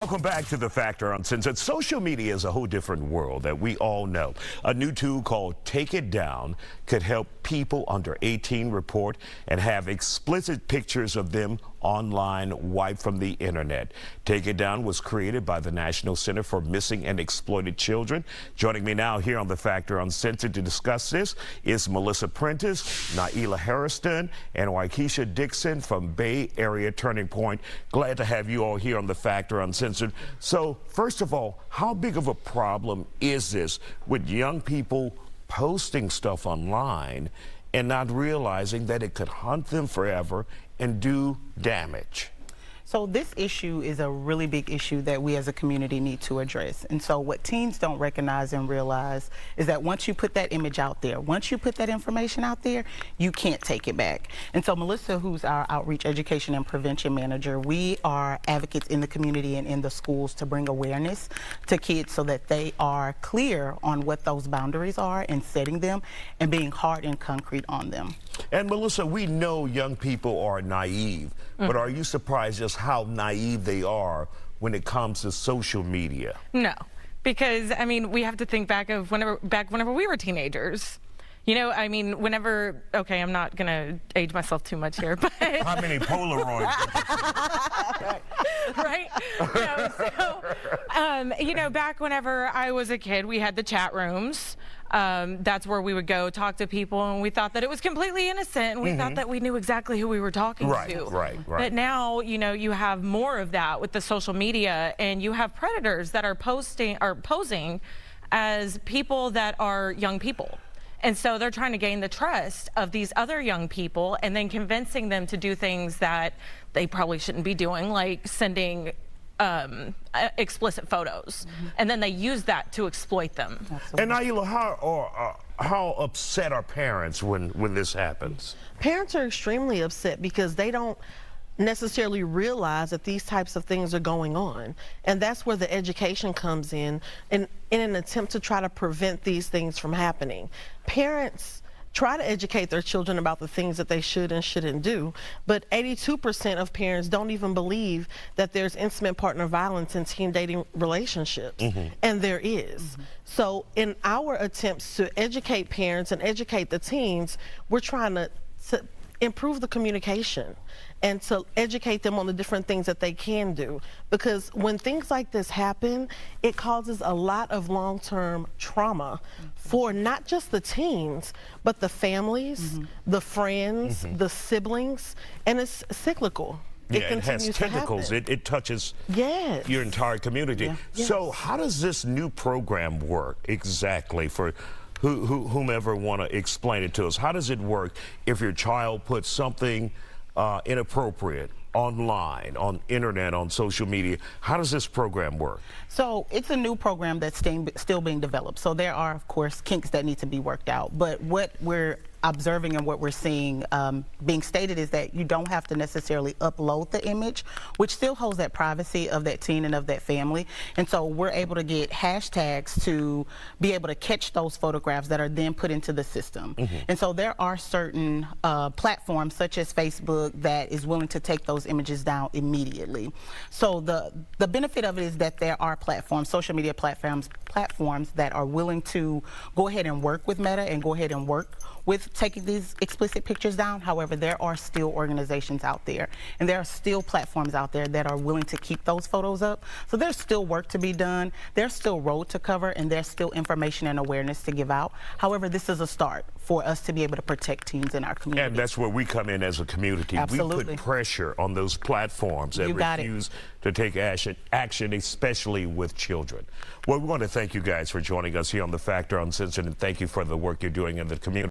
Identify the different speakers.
Speaker 1: Welcome back to The Factor Uncensored. Social media is a whole different world that we all know. A new tool called Take It Down could help people under 18 report and have explicit pictures of them online wiped from the internet. Take It Down was created by the National Center for Missing and Exploited Children. Joining me now here on The Factor Uncensored to discuss this is Melissa Prentice, Naila Harrison, and Waikisha Dixon from Bay Area Turning Point. Glad to have you all here on The Factor Uncensored. So, first of all, how big of a problem is this with young people posting stuff online and not realizing that it could haunt them forever and do damage?
Speaker 2: So this issue is a really big issue that we as a community need to address. And so what teens don't recognize and realize is that once you put that image out there, once you put that information out there, you can't take it back. And so Melissa, who's our Outreach Education and Prevention Manager, we are advocates in the community and in the schools to bring awareness to kids so that they are clear on what those boundaries are and setting them and being hard and concrete on them.
Speaker 1: And Melissa, we know young people are naive, but are you surprised just how naive they are when it comes to social media?
Speaker 3: No, because I mean, we have to think back of whenever we were teenagers. You know, I mean, whenever, okay, I'm not gonna age myself too much here, but
Speaker 1: how many Polaroids?
Speaker 3: Right? You know, back whenever I was a kid, we had the chat rooms. That's where we would go talk to people, and we thought that it was completely innocent, and we thought that we knew exactly who we were talking to.
Speaker 1: Right.
Speaker 3: But now, you know, you have more of that with the social media, and you have predators that are posing as people that are young people. And so they're trying to gain the trust of these other young people and then convincing them to do things that they probably shouldn't be doing, like sending explicit photos. And then they use that to exploit them.
Speaker 2: Absolutely.
Speaker 1: And Naila, how upset are parents when this happens?
Speaker 4: Parents are extremely upset because they don't necessarily realize that these types of things are going on, and that's where the education comes in an attempt to try to prevent these things from happening. Parents try to educate their children about the things that they should and shouldn't do, but 82% of parents don't even believe that there's intimate partner violence in teen dating relationships, and there is. So in our attempts to educate parents and educate the teens, we're trying to improve the communication and to educate them on the different things that they can do. Because when things like this happen, it causes a lot of long-term trauma for not just the teens, but the families, the friends, the siblings, and it's cyclical.
Speaker 1: It has tentacles. It touches your entire community. So how does this new program work exactly for whomever want to explain it to us? How does it work if your child puts something inappropriate online, on internet, on social media? How does this program work?
Speaker 2: So it's a new program that's still being developed. So there are, of course, kinks that need to be worked out. But what we're observing and what we're seeing being stated is that you don't have to necessarily upload the image, which still holds that privacy of that teen and of that family. And so we're able to get hashtags to be able to catch those photographs that are then put into the system. And so there are certain platforms such as Facebook that is willing to take those images down immediately. So the benefit of it is that there are platforms, social media platforms that are willing to go ahead and work with Meta and go ahead and work with taking these explicit pictures down. However, there are still organizations out there, and there are still platforms out there that are willing to keep those photos up. So there's still work to be done. There's still road to cover, and there's still information and awareness to give out. However, this is a start for us to be able to protect teens in our community.
Speaker 1: And that's where we come in as a community.
Speaker 2: Absolutely.
Speaker 1: We put pressure on those platforms that refuse to take action, especially with children. Well, we want to thank you guys for joining us here on The Factor Uncensored, and thank you for the work you're doing in the community.